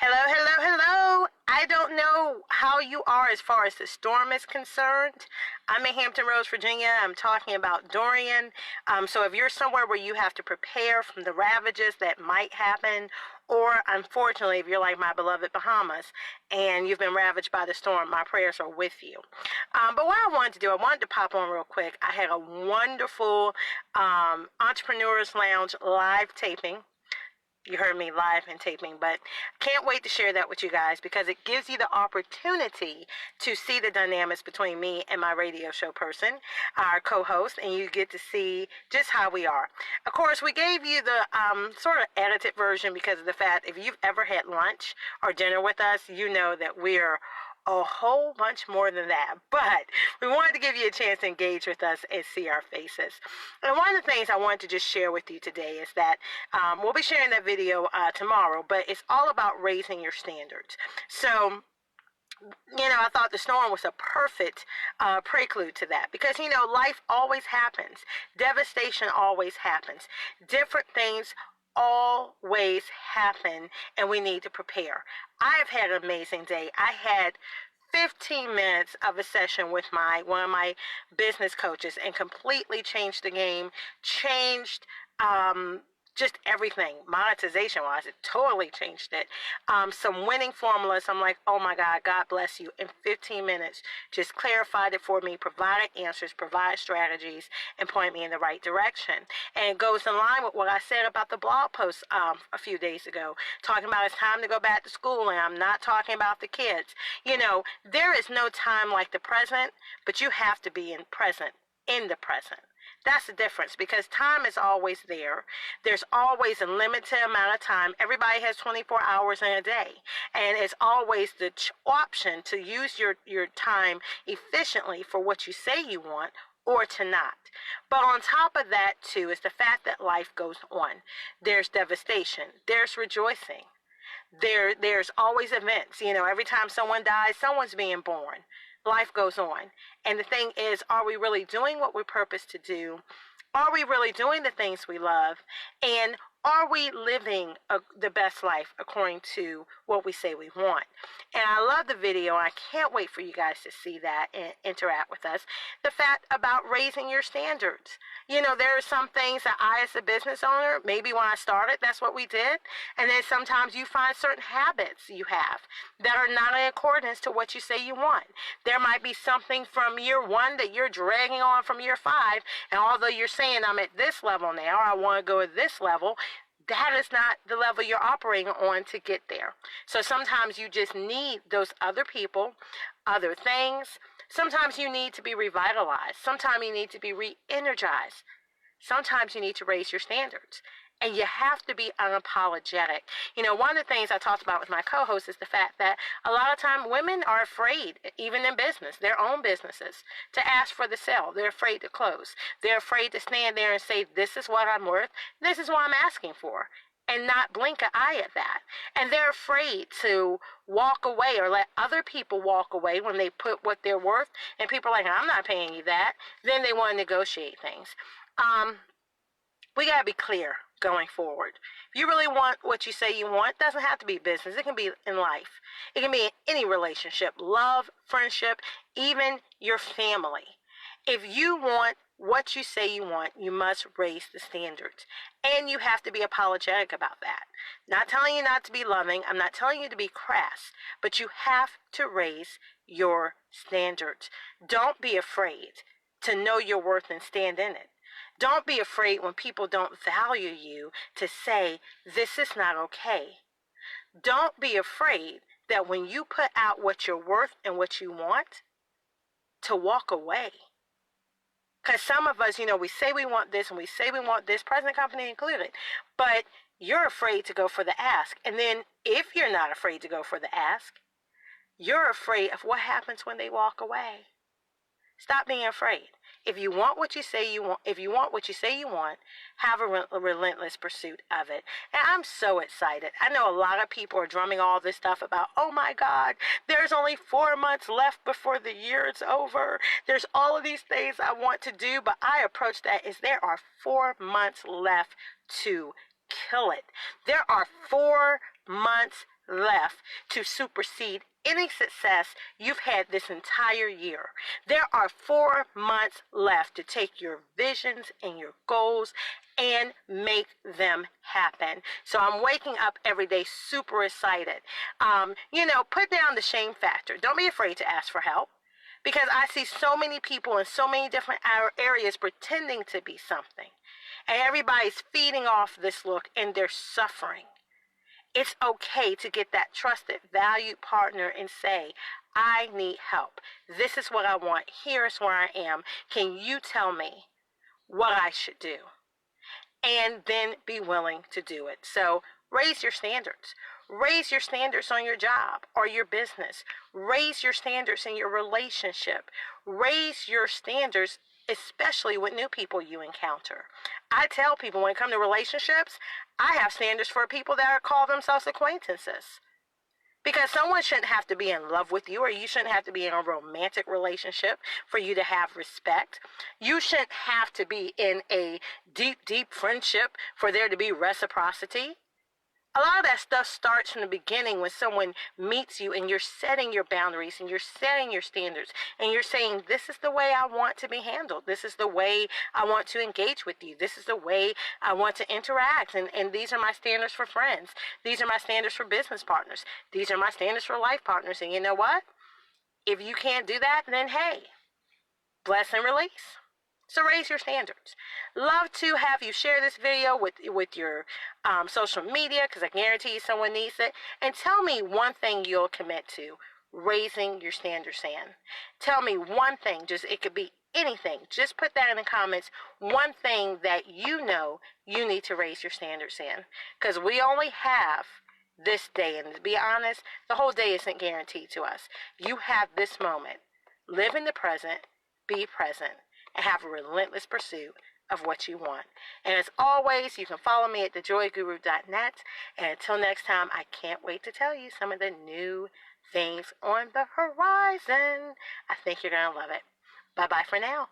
Hello, hello, hello. I don't know how you are as far as the storm is concerned. I'm in Hampton Roads, Virginia. I'm talking about Dorian. So if you're somewhere where you have to prepare from the ravages that might happen, or unfortunately, if you're like my beloved Bahamas and you've been ravaged by the storm, my prayers are with you. But what I wanted to do, I wanted to pop on real quick. I had a wonderful Entrepreneurs Lounge live taping. You heard me live and taping, but can't wait to share that with you guys because it gives you the opportunity to see the dynamics between me and my radio show person, our co-host, and you get to see just how we are. Of course, we gave you the sort of edited version because of the fact if you've ever had lunch or dinner with us, you know that we're a whole bunch more than that, but we wanted to give you a chance to engage with us and see our faces. And one of the things I wanted to just share with you today is that we'll be sharing that video tomorrow, but it's all about raising your standards. So I thought the storm was a perfect prelude to that because, life always happens. Devastation always happens. Different things always happen, and we need to prepare. I have had an amazing day. I had 15 minutes of a session with one of my business coaches and completely changed the game, changed just everything, monetization-wise, it totally changed it. Some winning formulas, I'm like, oh my God, God bless you. In 15 minutes, just clarified it for me, provided answers, provided strategies, and pointed me in the right direction. And it goes in line with what I said about the blog post a few days ago, talking about it's time to go back to school, and I'm not talking about the kids. There is no time like the present, but you have to be in the present. That's the difference because time is always there. There's always a limited amount of time. Everybody has 24 hours in a day. And it's always the option to use your time efficiently for what you say you want or to not. But on top of that, too, is the fact that life goes on. There's devastation. There's rejoicing. There's always events. Every time someone dies, someone's being born. Life goes on. And the thing is, are we really doing what we're purposed to do? Are we really doing the things we love? And are we living the best life according to what we say we want? And I love the video. I can't wait for you guys to see that and interact with us. The fact about raising your standards. There are some things that I, as a business owner, maybe when I started, that's what we did. And then sometimes you find certain habits you have that are not in accordance to what you say you want. There might be something from year 1 that you're dragging on from year 5. And although you're saying I'm at this level now, or I want to go at this level, that is not the level you're operating on to get there. So sometimes you just need those other people, other things. Sometimes you need to be revitalized. Sometimes you need to be re-energized. Sometimes you need to raise your standards. And you have to be unapologetic. One of the things I talked about with my co-host is the fact that a lot of time women are afraid, even in business, their own businesses, to ask for the sale. They're afraid to close. They're afraid to stand there and say, this is what I'm worth. This is what I'm asking for. And not blink an eye at that. And they're afraid to walk away or let other people walk away when they put what they're worth. And people are like, I'm not paying you that. Then they want to negotiate things. We got to be clear going forward. If you really want what you say you want, it doesn't have to be business. It can be in life. It can be in any relationship, love, friendship, even your family. If you want what you say you want, you must raise the standards. And you have to be apologetic about that. Not telling you not to be loving. I'm not telling you to be crass. But you have to raise your standards. Don't be afraid to know your worth and stand in it. Don't be afraid when people don't value you to say, this is not okay. Don't be afraid that when you put out what you're worth and what you want, to walk away. Because some of us, we say we want this and we say we want this, present company included, but you're afraid to go for the ask. And then if you're not afraid to go for the ask, you're afraid of what happens when they walk away. Stop being afraid. If you want what you say you want, have a relentless pursuit of it. And I'm so excited. I know a lot of people are drumming all this stuff about, oh my God, there's only 4 months left before the year is over. There's all of these things I want to do, but I approach that as there are 4 months left to kill it. There are 4 months left to supersede any success you've had this entire year. There are 4 months left to take your visions and your goals and make them happen. So I'm waking up every day super excited. Put down the shame factor. Don't be afraid to ask for help. Because I see so many people in so many different areas pretending to be something. And everybody's feeding off this look and they're suffering. It's okay to get that trusted, valued partner and say, I need help. This is what I want. Here's where I am. Can you tell me what I should do? And then be willing to do it. So raise your standards. Raise your standards on your job or your business. Raise your standards in your relationship. Raise your standards, especially with new people you encounter. I tell people when it comes to relationships, I have standards for people that call themselves acquaintances. Because someone shouldn't have to be in love with you, or you shouldn't have to be in a romantic relationship for you to have respect. You shouldn't have to be in a deep, deep friendship for there to be reciprocity. A lot of that stuff starts from the beginning when someone meets you and you're setting your boundaries and you're setting your standards and you're saying, this is the way I want to be handled. This is the way I want to engage with you. This is the way I want to interact. And these are my standards for friends. These are my standards for business partners. These are my standards for life partners. And you know what? If you can't do that, then hey, bless and release. So raise your standards. Love to have you share this video with your social media, because I guarantee you someone needs it. And tell me one thing you'll commit to raising your standards in. Tell me one thing. It could be anything. Just put that in the comments. One thing that you know you need to raise your standards in. Because we only have this day. And to be honest, the whole day isn't guaranteed to us. You have this moment. Live in the present. Be present. And have a relentless pursuit of what you want. And as always, you can follow me at thejoyguru.net. And until next time, I can't wait to tell you some of the new things on the horizon. I think you're going to love it. Bye-bye for now.